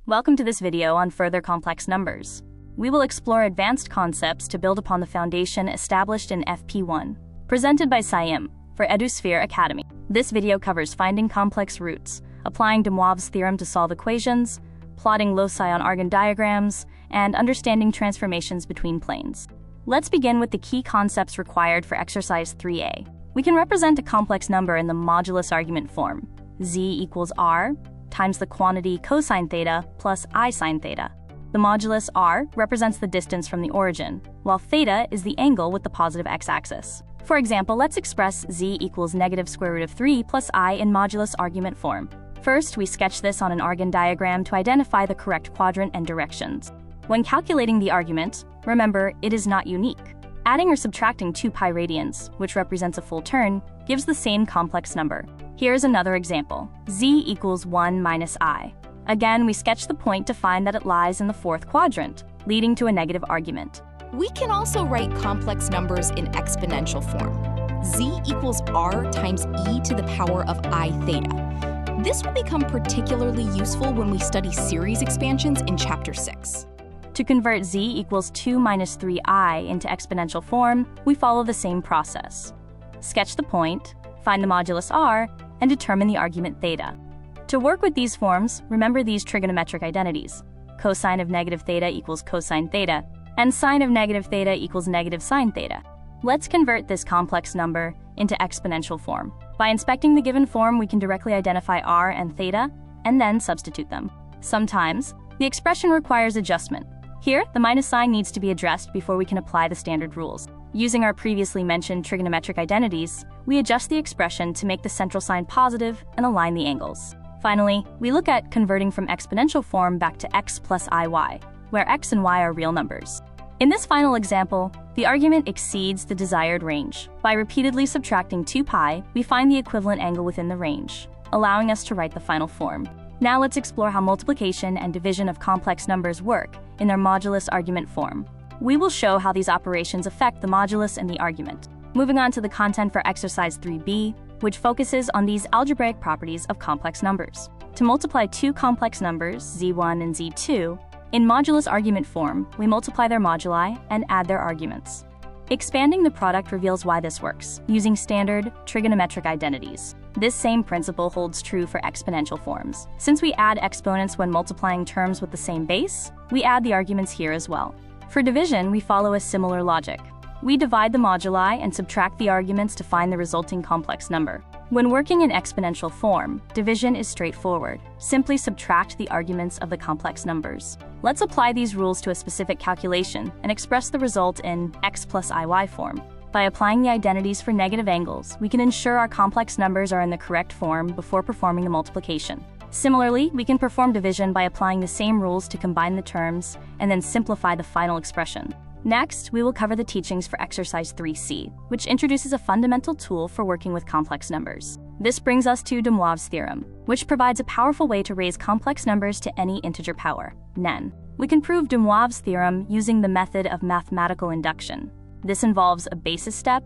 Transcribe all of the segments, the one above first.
Welcome to this video on further complex numbers. We will explore advanced concepts to build upon the foundation established in FP1, presented by CAIE for Edu-Sphere Academy. This video covers finding complex roots, applying de Moivre's theorem to solve equations, plotting loci on Argand diagrams, and understanding transformations between planes. Let's begin with the key concepts required for exercise 3a. We can represent a complex number in the modulus argument form, z equals r times the quantity cosine theta plus I sine theta. The modulus r represents the distance from the origin, while theta is the angle with the positive x-axis. For example, let's express z equals negative square root of 3 plus I in modulus argument form. First, we sketch this on an Argand diagram to identify the correct quadrant and directions. When calculating the argument, remember, it is not unique. Adding or subtracting 2 pi radians, which represents a full turn, gives the same complex number. Here's another example. Z equals 1 minus I. Again, we sketch the point to find that it lies in the 4th quadrant, leading to a negative argument. We can also write complex numbers in exponential form. Z equals r times e to the power of I theta. This will become particularly useful when we study series expansions in Chapter 6. To convert z equals 2 minus 3i into exponential form, we follow the same process. Sketch the point, find the modulus r, and determine the argument theta. To work with these forms, remember these trigonometric identities. Cosine of negative theta equals cosine theta, and sine of negative theta equals negative sine theta. Let's convert this complex number into exponential form. By inspecting the given form, we can directly identify r and theta, and then substitute them. Sometimes, the expression requires adjustment. Here, the minus sign needs to be addressed before we can apply the standard rules. Using our previously mentioned trigonometric identities, we adjust the expression to make the central sign positive and align the angles. Finally, we look at converting from exponential form back to x plus iy, where x and y are real numbers. In this final example, the argument exceeds the desired range. By repeatedly subtracting 2 pi, we find the equivalent angle within the range, allowing us to write the final form. Now let's explore how multiplication and division of complex numbers work in their modulus argument form. We will show how these operations affect the modulus and the argument. Moving on to the content for exercise 3b, which focuses on these algebraic properties of complex numbers. To multiply two complex numbers, z1 and z2, in modulus argument form, we multiply their moduli and add their arguments. Expanding the product reveals why this works, using standard trigonometric identities. This same principle holds true for exponential forms. Since we add exponents when multiplying terms with the same base, we add the arguments here as well. For division, we follow a similar logic. We divide the moduli and subtract the arguments to find the resulting complex number. When working in exponential form, division is straightforward. Simply subtract the arguments of the complex numbers. Let's apply these rules to a specific calculation and express the result in x plus iy form. By applying the identities for negative angles, we can ensure our complex numbers are in the correct form before performing the multiplication. Similarly, we can perform division by applying the same rules to combine the terms and then simplify the final expression. Next, we will cover the teachings for exercise 3c, which introduces a fundamental tool for working with complex numbers. This brings us to de Moivre's theorem, which provides a powerful way to raise complex numbers to any integer power, nen. We can prove de Moivre's theorem using the method of mathematical induction. This involves a basis step,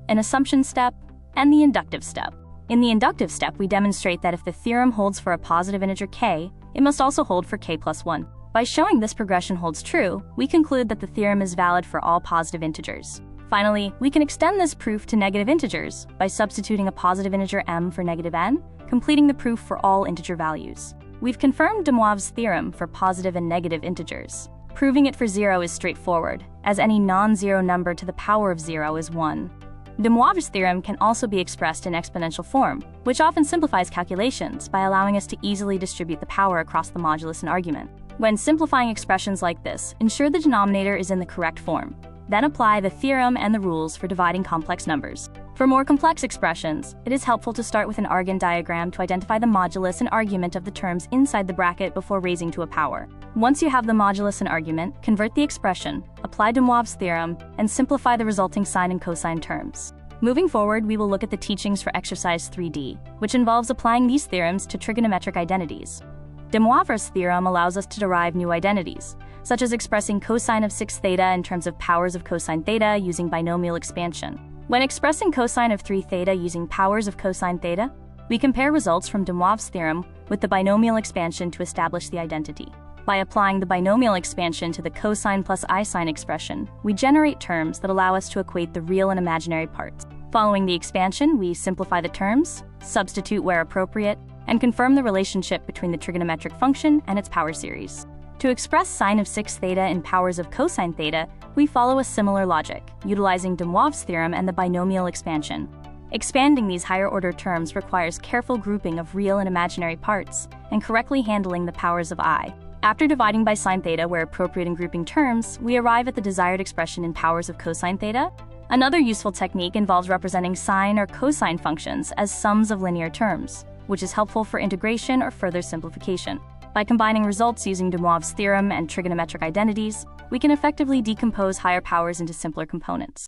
an assumption step, and the inductive step. In the inductive step, we demonstrate that if the theorem holds for a positive integer k, it must also hold for k plus 1. By showing this progression holds true, we conclude that the theorem is valid for all positive integers. Finally, we can extend this proof to negative integers by substituting a positive integer m for negative n, completing the proof for all integer values. We've confirmed de Moivre's theorem for positive and negative integers. Proving it for 0 is straightforward, as any non-zero number to the power of 0 is 1. De Moivre's theorem can also be expressed in exponential form, which often simplifies calculations by allowing us to easily distribute the power across the modulus and argument. When simplifying expressions like this, ensure the denominator is in the correct form. Then apply the theorem and the rules for dividing complex numbers. For more complex expressions, it is helpful to start with an Argand diagram to identify the modulus and argument of the terms inside the bracket before raising to a power. Once you have the modulus and argument, convert the expression, apply de Moivre's theorem, and simplify the resulting sine and cosine terms. Moving forward, we will look at the teachings for exercise 3d, which involves applying these theorems to trigonometric identities. De Moivre's theorem allows us to derive new identities, such as expressing cosine of 6 theta in terms of powers of cosine theta using binomial expansion. When expressing cosine of 3 theta using powers of cosine theta, we compare results from de Moivre's theorem with the binomial expansion to establish the identity. By applying the binomial expansion to the cosine plus I sine expression, we generate terms that allow us to equate the real and imaginary parts. Following the expansion, we simplify the terms, substitute where appropriate, and confirm the relationship between the trigonometric function and its power series. To express sine of 6 theta in powers of cosine theta, we follow a similar logic, utilizing de Moivre's theorem and the binomial expansion. Expanding these higher-order terms requires careful grouping of real and imaginary parts, and correctly handling the powers of I. After dividing by sine theta where appropriate in grouping terms, we arrive at the desired expression in powers of cosine theta. Another useful technique involves representing sine or cosine functions as sums of linear terms, which is helpful for integration or further simplification. By combining results using de Moivre's theorem and trigonometric identities, we can effectively decompose higher powers into simpler components.